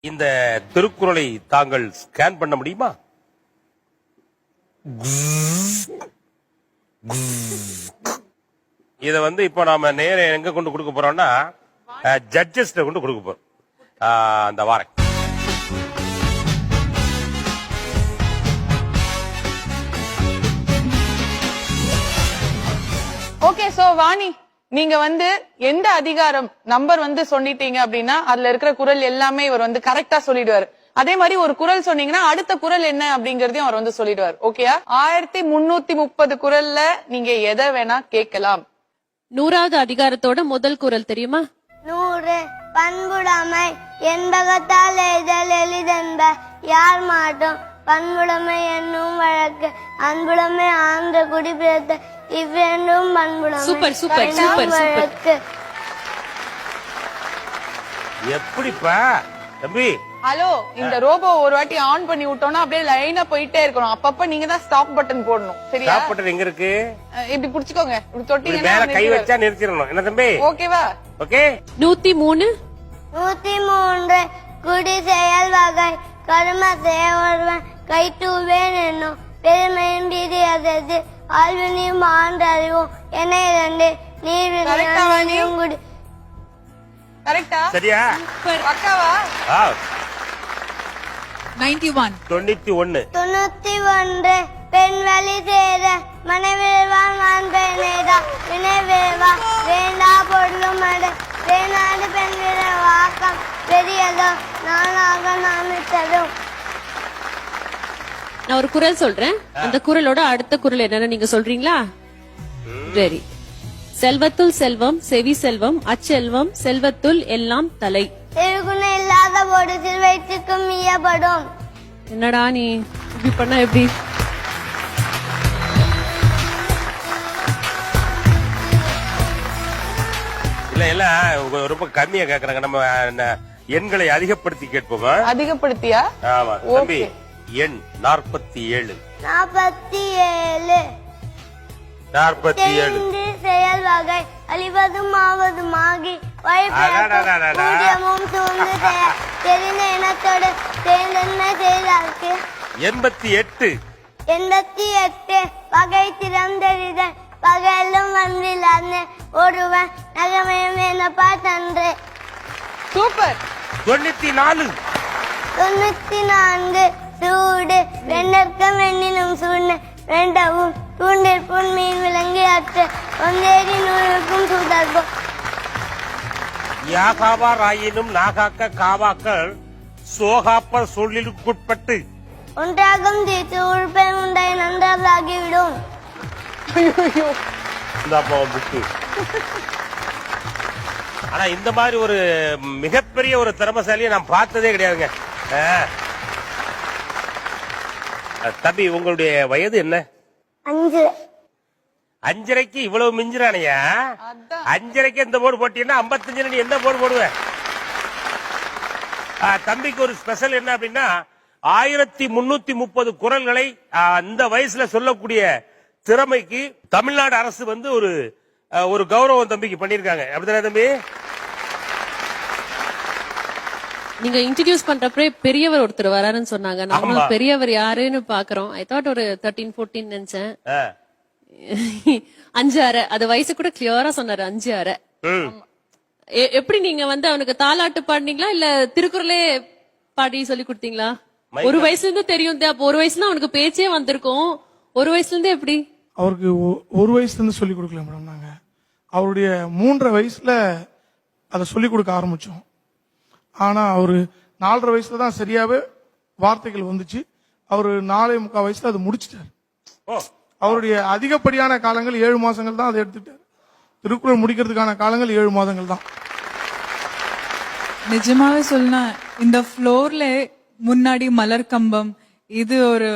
இந்த திருக்குறளை தாங்கள் ஸ்கேன் பண்ண முடியுமா? இத இப்ப நாம நேர எங்க கொண்டு கொடுக்க போறோம்னா ஜட்ஜஸ் கொண்டு கொடுக்க போறோம். அந்த வாரம் ஓகே. சோ வாணி, நீங்க எந்த அதிகாரம் நம்பர் சொல்லிட்டீங்க அப்படின்னா அதுல இருக்கிற குறள் எல்லாமே இவர் கரெக்டா சொல்லிடுவாரு. அதே மாதிரி ஒரு குறள் சொன்னீங்கன்னா அடுத்த குறள் என்ன அப்படிங்கறதையும் அவர் சொல்லிடுவார். ஓகேயா? 1330 குறள்ல நீங்க எதை வேணா கேட்கலாம். 100வது அதிகாரத்தோட முதல் குறள் தெரியுமா? 100 பண்புடைமை என்பகத்தால் எய்தல் எளிதென்ப யார் மாட்டோம் பண்புடைமை என்னும் வழக்கு அன்புடைமை ஆன்ற குடிபிறத்த இவ்வேண்டும் பண்புடைமை. Super super super super. எப்படிப்பா தம்பி? ஹலோ, இந்த ரோபோ ஒரு வாட்டி ஆன் பண்ணி விட்டோம்னா அப்படியே லைனா போயிட்டே இருக்கணும். அப்பப்ப நீங்க தான் ஸ்டாப் பட்டன் போடணும். சரியா? ஸ்டாப் பட்டன் எங்க இருக்கு? இப்படி புடிச்சுக்கோங்க. இப்படி தொட்டீங்கன்னா மேல கை வச்சா நிறுத்திடணும். என்ன தம்பி? ஓகேவா? ஓகே. 103 103 குடி செயல் வகை கர்ம செய்ய ஒருவன் கை தூவேன் என்னும் பெருமையும் பிரியதது ஆழ்வினியும் ஆண்டறிவும் என 2 நீர் குடி. கரெக்டா? சரியா? பக்காவா? 91 பெண் வழி சேர மனைவிழ்வான் வான் பெண்ணேதா வினைவேவா வேண்டா பொருளும் அடை வேணாடு பெண் விட வாக்கம் பெரியதோ நானாக நாமித்ததும். நான் ஒரு குறள் சொல்றேன். அந்த குறளோட அடுத்த குறள் என்னன்னு நீங்க சொல்றீங்களா? சரி. செல்வத்துள் செல்வம் செவி செல்வம் அச்செல்வம் செல்வத்துள் எல்லாம் தலை. திருகுணம் இல்லாத போது சிறுவயிற்றுக்கும் ஈயப்படும். என்னடா நீ இப்படி பண்ணா எப்படி? இல்ல இல்ல ரொம்ப கம்மியா கேக்குறாங்க. நம்ம எண்களை அதிகப்படுத்தி கேட்போமா? அதிகப்படுத்தியா? ஆமா தம்பி. எண் 47 செயல் வகை அழிவதும் ஆவதும் ஆகி ஊதியமும் சூழ்ந்து தெரிந்த இனத்தோடு சேர்ந்தன்மை செய்தார்க்கு. 88 வகை திறந்தெறித பகலும் வந்தில்லாத ஒருவன் நகமயம் எனப்பா தன்று. சூப்பர். 94 சூடு வெண்ணற்கம் வெண்ணினும் சூழ்ந்த வேண்டவும் தூண்டிற்புண் மீன் விலங்கி அற்று ஒன்றேறி நூறுக்கும் சூதர்க்கும். யாகாவாராயினும் நாகாக்க காவாக்கள் சோகாப்பர் சொல்லிற்குட்பட்டு ஒன்றாகும் தீர்த்து உறுப்பை உண்டை நன்றாகிவிடும். ஆனா இந்த மாதிரி ஒரு மிகப்பெரிய ஒரு திறமசாலியை நான் பார்த்ததே கிடையாதுங்க. தம்பி, உங்களுடைய வயது என்ன? 5. 5.5க்கு இவ்வளவு மிஞ்சுறானையா? 5.5க்கு இந்த போர்டு போட்டீங்கன்னா 55 நீ என்ன போர்டு போடுவ? தம்பிக்கு ஒரு ஸ்பெஷல் என்ன அப்படின்னா 1330 குறள்களை அந்த வயசுல சொல்லக்கூடிய திறமைக்கு தமிழ்நாடு அரசு ஒரு கௌரவம் தம்பிக்கு பண்ணிருக்காங்க. அப்படித்தானே தம்பி? நீங்க இன்ட்ரோடியூஸ் பண்றப்பே பெரியவர் ஒருத்தர் வராருன்னு சொன்னாங்க. நாங்களும் பெரியவர் யாருன்னு பாக்குறோம். ஐ தாட் ஒரு 13-14 நினைச்சேன். 5.5 அது வயசு கூட கிளியரா சொன்னாரு. 5.5. எப்படி நீங்க அவனுக்கு தாலாட்டு பாடினீங்களா இல்ல திருக்குறளே பாடி சொல்லி கொடுத்தீங்களா? ஒரு வயசுல இருந்து தெரியும். அப்ப ஒரு வயசுல அவனுக்கு பேச்சே வந்திருக்கும். ஒரு வயசுல இருந்து எப்படி? அவருக்கு ஒரு வயசுல இருந்து சொல்லி கொடுக்கல மேடம். நாங்க அவருடைய 3.5 வயசுல அதை சொல்லி கொடுக்க ஆரம்பிச்சோம். ஆனா அவரு 4.5 வயசுல தான் சரியாவே வார்த்தைகள் வந்துச்சு. அவரு 4.25 வயசுல அது முடிச்சிட்டாரு. அவருடைய அதிகப்படியான காலங்கள் 7 மாசங்கள் தான் அதை எடுத்துட்டாரு. திருக்குறள் முடிக்கிறதுக்கான காலங்கள் 7 மாதங்கள் தான். நிஜமாவே சொல்லனா இந்த ஃப்ளோர்ல முன்னாடி மலர் கம்பம் இது ஒரு